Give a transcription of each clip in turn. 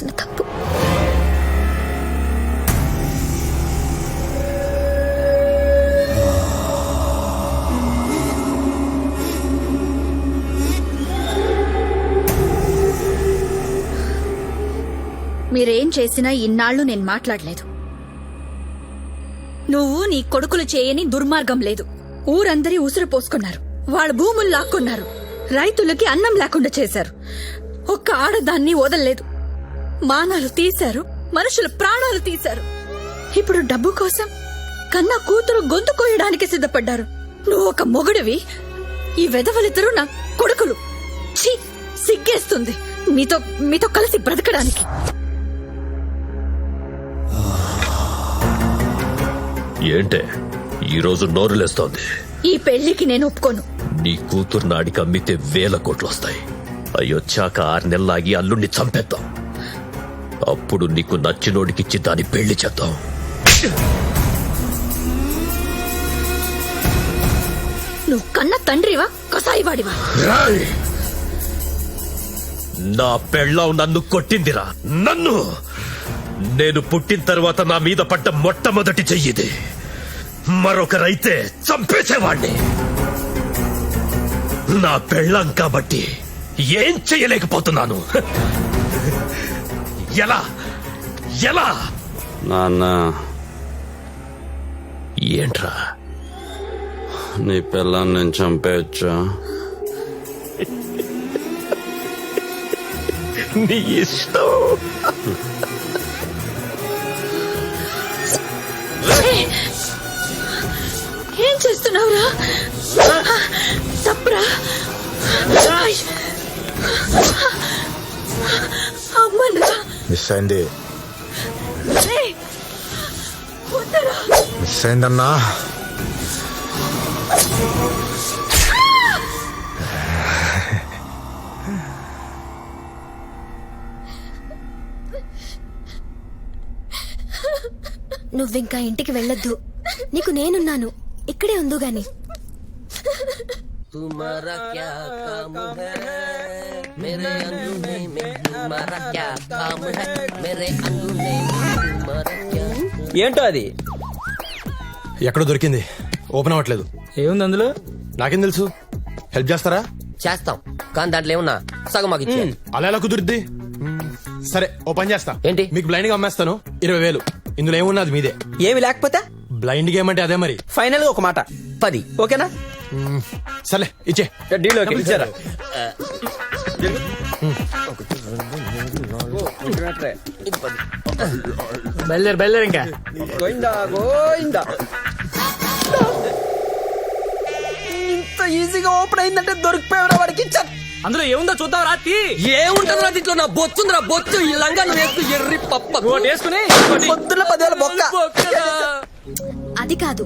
తప్పు. మీరేం చేసినా ఇన్నాళ్లు నేను మాట్లాడలేదు. నువ్వు నీ కొడుకులు చేయని దుర్మార్గం లేదు. ఊరందరి ఉసురు పోసుకున్నారు, వాళ్ళ భూములు లాక్కున్నారు, రైతులకి అన్నం లేకుండా చేశారు. ఒక్క ఆడదాన్ని వదల్లేదు. మానాలు తీశారు, మనుషుల ప్రాణాలు తీశారు. ఇప్పుడు డబ్బు కోసం కన్నా కూతురు గొంతు కోయడానికి సిద్ధపడ్డారు. నువ్వు ఒక మొగుడివి, ఈ వెధవలిద్దరూ నా కొడుకులు. ఛీ, సిగ్గేస్తుంది మీతో కలిసి బ్రతకడానికి. ఏంటే ఈరోజు నోరులేస్తోంది? ఈ పెళ్లికి నేను ఒప్పుకోను. నీ కూతురు నాడికి అమ్మితే 1000 కోట్లు వస్తాయి. అయ్యొచ్చాక 6 నెలలాగి అల్లుణ్ణి చంపేద్దాం. అప్పుడు నీకు నచ్చినోడికిచ్చి దాని పెళ్లి చేద్దాం. నువ్వు కన్న తండ్రివా, కసాయివాడివా? నా పెళ్ళాం నన్ను కొట్టిందిరా. నన్ను నేను పుట్టిన తర్వాత నా మీద పడ్డ మొట్టమొదటి చెయ్యిది. మరొకరైతే చంపేసేవాణ్ణి. నా పెళ్ళాం కాబట్టి ఏం చెయ్యలేకపోతున్నాను. ఎలా ఎలా నాన్న, ఏంట్రా? నీ పిల్లని నేను చంపేయచ్చా? నీ ఇష్టం. ఏం చేస్తున్నావురా? తప్పురా. అమ్మరా, మిస్ అయింది. వద్దరా. మిస్ అయిందన్నా. నువ్వింకా ఇంటికి వెళ్ళొద్దు. నీకు నేనున్నాను, ఇక్కడే ఉందో గాని. तुम्हारा क्या काम है मेरे अंगूठे में, तुम्हारा क्या काम है मेरे अंगूठे में, तुम्हारा क्या. ఏంటో అది ఎక్కడో దొరికింది, ఓపెన్ అవ్వట్లేదు. ఏముంది అందులో? నాకేం తెలుసు? హెల్ప్ చేస్తారా? చేస్తాం, కానీ దాంట్లో ఏమన్నా సగం మాకు ఇచ్చే. అలా ఎలా కుదురుద్ది? సరే, ఓ పని చేస్తా. ఏంటి? మీకు బ్లైండ్ గా అమ్మేస్తాను. 20,000. ఇందులో ఏమున్నది మీదే. ఏమి లేకపోతే బ్లైండ్ గేమ్ అంటే అదే మరి. ఫైనల్ గా ఒక మాట, 10. ఓకేనా? సర్లే, ఇచ్చే. Deal okay. ఇచ్చారా? బయలుదేరు ఇంకా. గోయిందా గోయిందా. ఇంత ఈజీగా ఓపెన్ అయిందంటే దొరికిపోయారా వాడికి? అందులో ఏముందో చూద్దాం. రాత్రి ఏముంటుందిరా దీంట్లో? నా బొచ్చుందిరా, బొచ్చు. ఈ లంగా నువ్వు వేస్తూ ఎర్రి పప్ప వేసుకుని పొద్దున్న 10,000 బొక్క. అది కాదు,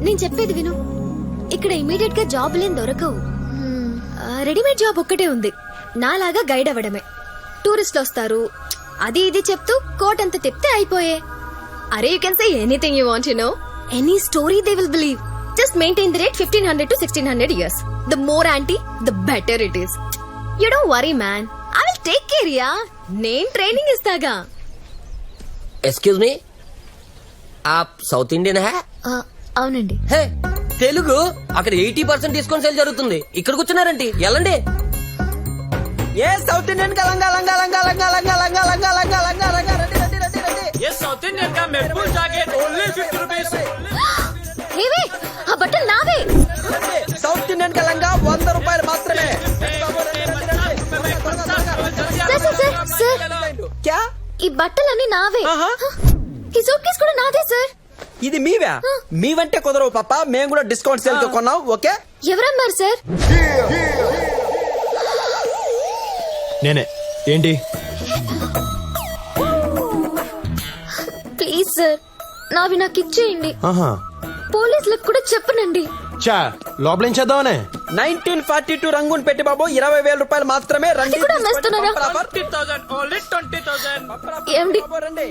నేను చెప్పేది విను. ఇక్కడ ఇమీడియట్ గా జాబులేం దొరకవు. రెడీమేడ్ జాబ్ ఒక్కటే ఉంది, నాలాగా గైడ్ అవ్వడమే. టూరిస్టులు వస్తారు, అది ఇది చెప్తూ కోట్ అంత తిప్తే అయిపోయే. అరే, you can say anything you want, you know, any story they will believe. Just maintain the rate 1500 to 1600 years. The more anti, the better it is. You don't worry, man. I will take care, yeah. నేను training ఇస్తాగా. Excuse me, ఆప్ south Indian హే? అవునండి. హే, తెలుగు. అక్కడ 80% discount sale జరుగుతుంది. ఇక్కడ కూర్చున్నారండి, వెళ్ళండి. ఏ south Indian కా లంగా లంగా లంగా లంగా లంగా లంగా లంగా లంగా లంగా లంగా రండి రండి రండి రండి. ఏ సౌత్ ఇండియన్ కా మెహబూబ్ జాకెట్ ఓన్లీ 50 రూపీస్. ఏవే, ఆ బట్టలు నావే. సౌత్ ఇండియన్ కా లంగా 100 రూపాయలు మాత్రమే. క్యా? ఈ బట్టలన్నీ నావే. ఆహా. ఈ సూట్ కేసు కూడా నాదే సార్. ఇది మీవా? మీవంటే కుదరవు పాప, మేము కూడా డిస్కౌంట్ సేల్ తో కొన్నాం. ఓకే. ఎవరన్నారు సార్? నేనే. ఏంటి? ప్లీజ్ సార్, నావి నాకు ఇచ్చేయండి. ఆహా, పోలీసులకు కూడా చెప్పనండి. చా, లోపల ఏం చేద్దామనే? 1942 రంగుని పెట్టి బాబు, 20,000 రూపాయలు మాత్రమే. రండి. అది కూడా అమ్మేస్తున్నారా? 20,000. ఏమండి,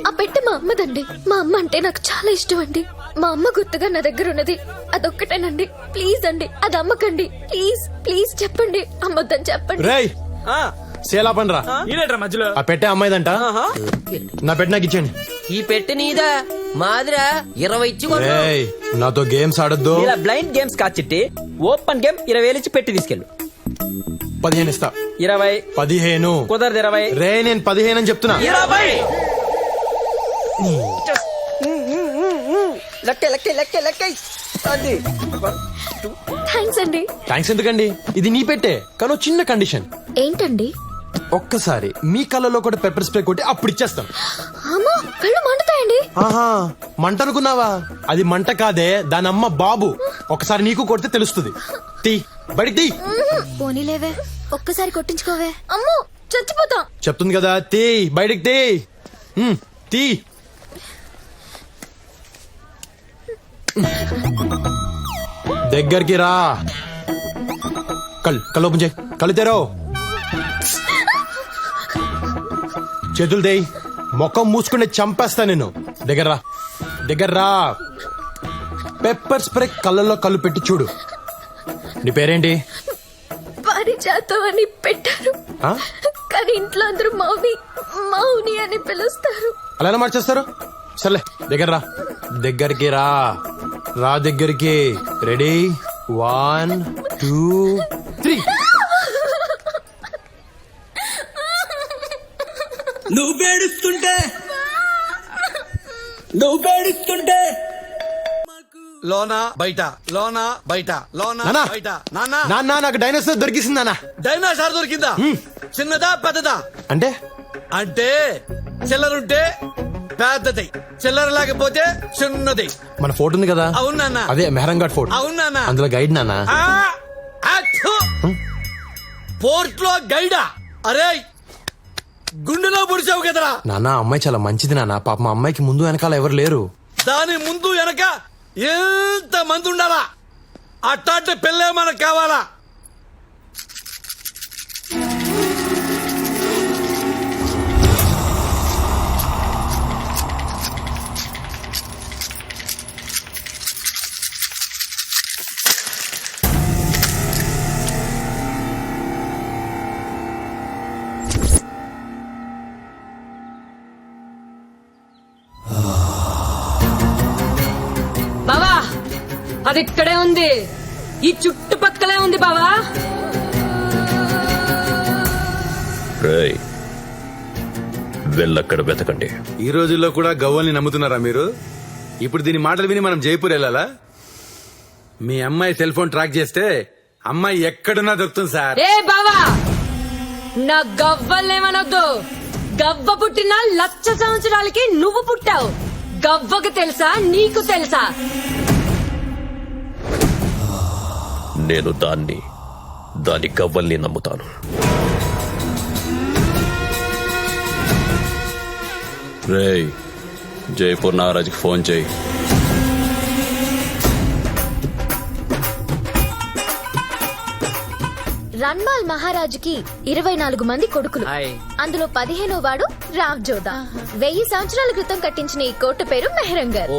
ఆ పెట్టె మా అమ్మదండి. మా అమ్మ అంటే నాకు చాలా ఇష్టం అండి. మా అమ్మ గుర్తుగా నా దగ్గర ఉన్నది అదొక్కటేనండి. ప్లీజ్ అండి, అది అమ్మకండి. ప్లీజ్ ప్లీజ్ చెప్పండి, అమ్మొద్దని చెప్పండి. రేయ్, సేలా పని రా ఈడేట్రా మధ్యలో ఆ పెట్టే అమ్మాయిదంట నా పెట్టి నాకు ఇచ్చేయండి ఈ పెట్టి నీదా మాదిరా 20 ఇచ్చి కొను. ఏయ్, నాతో గేమ్స్ ఆడొద్దు ఇలా బ్లైండ్ గేమ్స్ కాదు చిట్టి ఓపెన్ గేమ్ 20,000 ఇచ్చి పెట్టి తీసుకెళ్ళు 15 ఇస్తా 20 15 కుదరదు 20 రే నేను 15 అని చెప్తున్నా 20 లెక్క లెక్క లెక్క లెక్క అది థ్యాంక్స్ అండి. థ్యాంక్స్ ఎందుకండి ఇది నీ పెట్టే కానీ ఓ చిన్న కండిషన్ ఏంటండి? ఒక్కసారి మీ కళ్ళలో కూడా పెప్పర్ స్ప్రే కొట్టి అప్పుడు ఇచ్చేస్తాను అమ్మో కళ్ళు మండుతాయండి. ఆహా మంట అనుకున్నావా అది మంట కాదే దాని అమ్మ బాబు ఒకసారి నీకు కొడితే తెలుస్తుంది తీ బడి తీ పోనీలేవే ఒక్కసారి కొట్టించుకోవే. అమ్మో చచ్చిపోతాం. చెప్తుంది కదా తీ బయటికి తీ తీ దగ్గరికి రా కళ్ళు ఓపెన్ చేయి కళ్ళు తెరో చేతులు దేయ్ ముఖం మూసుకుని చంపేస్తా నేను దగ్గర రా పెప్పర్ స్ప్రే కళ్ళల్లో కళ్ళు పెట్టి చూడు నీ పేరేంటి పారిజాతం అని పెట్టారు ఆ? కానీ ఇంట్లో అందరూ మౌని అని పిలుస్తారు. అలా ఎలా మార్చేస్తారు సర్లే దగ్గరికి రా దగ్గరికి రెడీ 1 2 3 నువ్వు పేడిస్తుంటే లోనా బయట లోనా బయట లోనా నానా బయట నాన్న నాన్న నాకు డైనోసార్ దొరికిసింది నాన్న డైనోసార్ దొరికిందా చిన్నదా పెద్దదా అంటే అంటే చిల్లరుంటే పెద్దది చిల్లర లేకపోతే చిన్నది మన ఫోటో ఉంది కదా అవును నాన్న అదే మెహరంఘాట్ ఫోటో అవును నాన్న అందులో గైడ్ నాన్న పోర్ట్ లో గైడా అరే గుండెలో పొడిచావు కదరా నాన్న అమ్మాయి చాలా మంచిది నాన్న పాప మా అమ్మాయికి ముందు వెనకాల ఎవరు లేరు దాని ముందు వెనక ఎంత మంది ఉండాలా అట్టాంటి పెళ్ళే మనకు కావాలా బావా అది ఇక్కడే ఉంది ఈ చుట్టుపక్కలే ఉంది బావా. రేయ్ వెళ్ళక్కడ వెతకండి. ఈ రోజుల్లో కూడా గవ్వల్ని నమ్ముతున్నారా మీరు? ఇప్పుడు దీని మాటలు విని మనం జైపూర్ వెళ్ళాలా? మీ అమ్మాయి సెల్ ఫోన్ ట్రాక్ చేస్తే అమ్మాయి ఎక్కడున్నా దొరుకుతుంది సార్. ఏ బావా నా గవ్వలేమనొద్దు. గవ్వ పుట్టిన 1,00,000 సంవత్సరాలకి నువ్వు పుట్టావు. గవ్వకు తెలుసా నీకు తెలుసా? నేను దాని గవ్వల్ని నమ్ముతాను. రేయ్ జైపూర్ నాగరాజ్కి ఫోన్ చేయి. రన్మాల్ మహారాజుకి 24 మంది కొడుకులు. అందులో 15వ వాడు రావ్ జోదా. 1000 సంవత్సరాల క్రితం కట్టించిన ఈ కోట పేరు మెహరంగర్.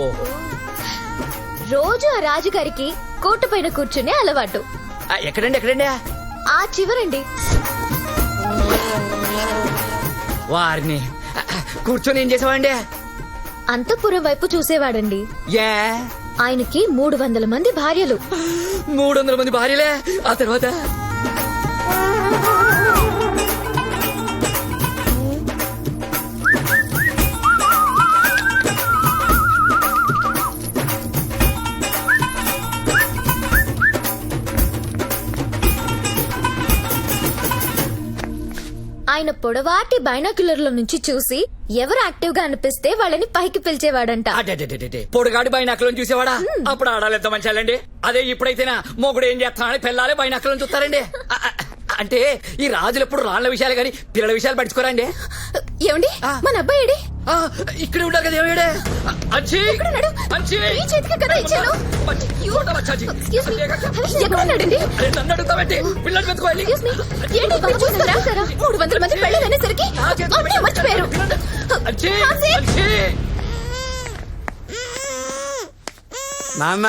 రోజు ఆ రాజుగారికి కోట పైన కూర్చునే అలవాటు. ఎక్కడండి ఆ చివరండి. వారిని కూర్చొని ఏం చేసావండి? అంతఃపురం వైపు చూసేవాడండి. ఏ ఆయనకి 300 మంది భార్యలు. 300 మంది భార్యలే. ఆ తర్వాత ఆయన పొడవాటి బైనాక్యులర్ల నుంచి చూసి ఎవరు యాక్టివ్ గా అనిపిస్తే వాళ్ళని పైకి పిలిచేవాడంట. పొడుగాడి బైనాకులను చూసేవాడా? అప్పుడు ఆడాలి ఎంత మంచాలండి. అదే ఇప్పుడైతేనా మొగుడు ఏం చేస్తానని పిల్లలే బైనాకులను చూస్తారండి. అంటే ఈ రాజులు ఎప్పుడు రాళ్ల విషయాలు గాని పిల్లల విషయాలు పట్టుకోరండి. ఏమండి మన అబ్బాయి ఇక్కడే ఉండాలి కదా. ఏమిడే ఈ చేతికి కదా ఇచ్చాను. ఎక్కడున్నాడండి? నన్ను అడుగుతామంటే పిల్లలు పెట్టుకోవాలి. 300 మంది పెళ్ళనేసరికి మర్చిపోయారు. నాన్న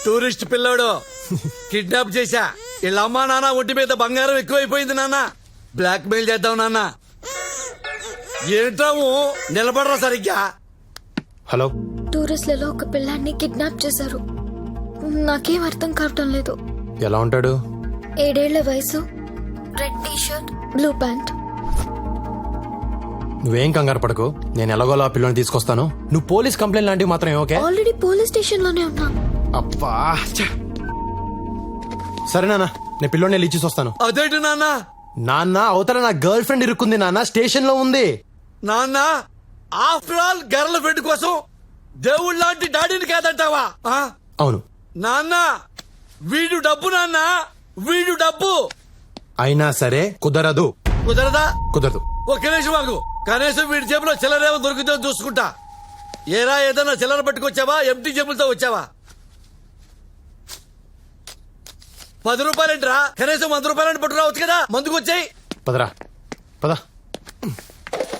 టూరిస్ట్ పిల్లోడు కిడ్నాప్ చేశా. వీళ్ళ అమ్మా నాన్న ఒంటి మీద బంగారం ఎక్కువైపోయింది నాన్న. బ్లాక్ మెయిల్ చేద్దాం నాన్న. ఏంటాము నిలబడరా సరిగ్గా. హలో టూరిస్ట్లలో ఒక పిల్లాన్ని కిడ్నాప్ చేశారు. నాకేం అర్థం కావటం లేదు. ఎలా ఉంటాడు? 7 ఏళ్ల వయసు, red T shirt, blue pant. నువ్వేం కంగారు పడకు, నేను ఎలాగోలా ఆ పిల్లని తీసుకొస్తాను. నువ్వు పోలీస్ కంప్లైంట్ లాంటివి మాత్రం ఓకే? ఆల్రెడీ పోలీస్ స్టేషన్ లోనే ఉన్నా. అబ్బా ఛ. సరే నాన్న, నేను పిల్లోని వెళ్ళి ఇచ్చేసి వస్తాను. అదేంటి నాన్న? నాన్న అవతల నా గర్ల్ ఫ్రెండ్ ఇరుక్కుంది నాన్న, స్టేషన్ లో ఉంది. నాన్న ఆఫ్టర్ ఆల్ గర్ల్ ఫ్రెండ్ కోసం దేవుళ్ళ లాంటి డాడీని కాదంటావా? ఆ? అవును. నాన్న వీడు డబ్బు, నాన్న వీడు డబ్బు. అయినా సరే కుదరదు. కుదరదా? కుదరదు. ఒక్క నిమిషం ఆగు. కనీసం వీడి జేబులో చిల్లరేమో దొరికితే చూసుకుంటా. ఏరా ఏదైనా చిల్లర పట్టుకొచ్చావా? ఎంటీ జేబులతో వచ్చావా? 10 రూపాయలేంట్రా? కనీసం 100 రూపాయలని పట్టుకురావచ్చు కదా. మందుకు వచ్చాయి. పదరా పద.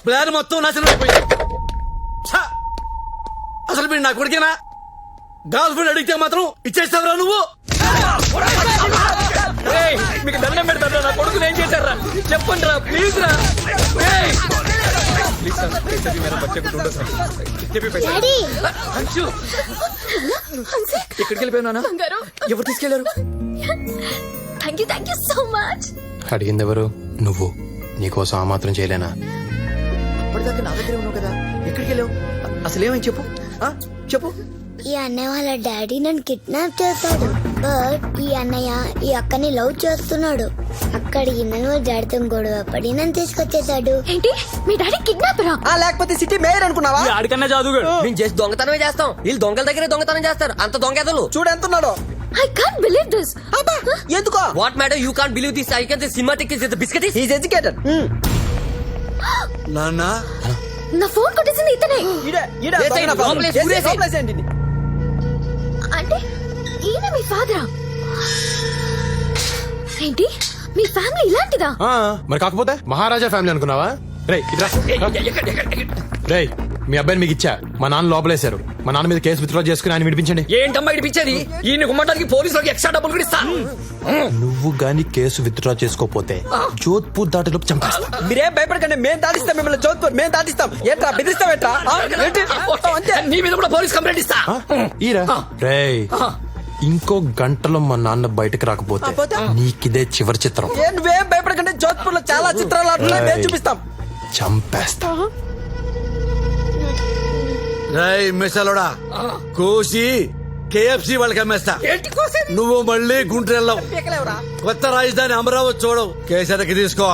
ప్లాన్ మొత్తం నాశనం అయిపోయింది. ఛ! అసలు మీరు నా కొడుకేనా? గర్ల్ ఫ్రెండ్ అడిగితే మాత్రం ఇచ్చేస్తావురా నువ్వు? ఏయ్, మీకు దండం పెడతారా? నా కొడుకుని ఏం చేశారా? చెప్పండి రా, ప్లీజ్ రా. ఏయ్! ప్లీజ్ సార్, पैसे भी मेरा बच्चे को ढूंढो सर. कितने भी पैसे? అంశు, ఎక్కడికి వెళ్ళిపోయినా? ఎవరు తీసుకెళ్లారు? Thank you so much. అడిగింది ఎవరు? నువ్వు. నీకోసం ఆ మాత్రం చేయలేనా? అప్పటిదాకా నా దగ్గరే ఉన్నావు కదా, ఎక్కడికి వెళ్ళావు? అసలు ఏమని చెప్పు. ఆ, చెప్పు. ఈ అన్నయ్య వాళ్ళ డాడీ నన్ను కిడ్నాప్ చేస్తాడు. బట్ ఈ అన్నయ్య ఈ అక్కని లవ్ చేస్తున్నాడు. అక్కడికి నన్ను వాళ్ళ డాడీతో గొడవ పడి నన్ను తీసుకొచ్చేసాడు. ఏంటి, మీ డాడీ కిడ్నాపరా? లేకపోతే సిటీ మేయర్ అనుకున్నావా? ఆడికన్నా జాదుగాడు. మేము చేసి దొంగతనమే చేస్తాం, వీళ్ళు దొంగల దగ్గరే దొంగతనం చేస్తారు. అంత దొంగతలు చూడు ఎంత ఉన్నాడో. I can't believe this. ఎందుకో? What matter you can't believe this? I can say cinematic is the biscuit is educated. నాన్న నా ఫోన్ కొట్టేసింది ఇతనే. అంటే ఈయన మీ ఫాదరా? ఏంటి, మీ ఫ్యామిలీ ఇలాంటిదా? ఆ, మరి కాకపోతే మహారాజా ఫ్యామిలీ అనుకున్నావా? రేయ్ ఇట్రా. రేయ్, మీ అబ్బాయిని మీకు ఇచ్చా. మా నాన్న లోపలేశారు. మా నాన్న మీద కేసు విత్డ్రా చేసుకుని ఆయన విడిపించండి. ఏంటమ్మా ఇడిపించేది? ఈయన గుమ్మటానికి పోలీసులకి ఎక్స్ట్రా డబ్బులు కూడా ఇస్తా. నువ్వు గాని కేసు విత్డ్రా చేసుకోపోతే జోధ్పూర్ దాటిలోపు చంపేస్తా. మీరేం భయపడకండి, మేము దాటిస్తాం మిమ్మల్ని. జోధ్పూర్ మేము దాటిస్తాం. ఏంట్రా బెదిరిస్తాం? ఏంట్రా అంతే, నీ మీద కూడా పోలీస్ కంప్లైంట్ ఇస్తా. ఈరా. రేయ్, ఇంకో గంటలో మా నాన్న బయటకు రాకపోతే నీకిదే చివరి చిత్రం. నువ్వేం భయపడకండి, జోధ్పూర్ లో చాలా చిత్రాలు ఆడుతున్నాయి, మేము చూపిస్తాం. చంపేస్తా. రేయ్ మిసలోడా, కోసి కేఎఫ్సి వాళ్ళకి అమ్మేస్తా. నువ్వు మళ్ళీ గుంటూరు వెళ్ళవు. కొత్త రాజధాని అమరావతి చూడవు. కేసరికి తీసుకో.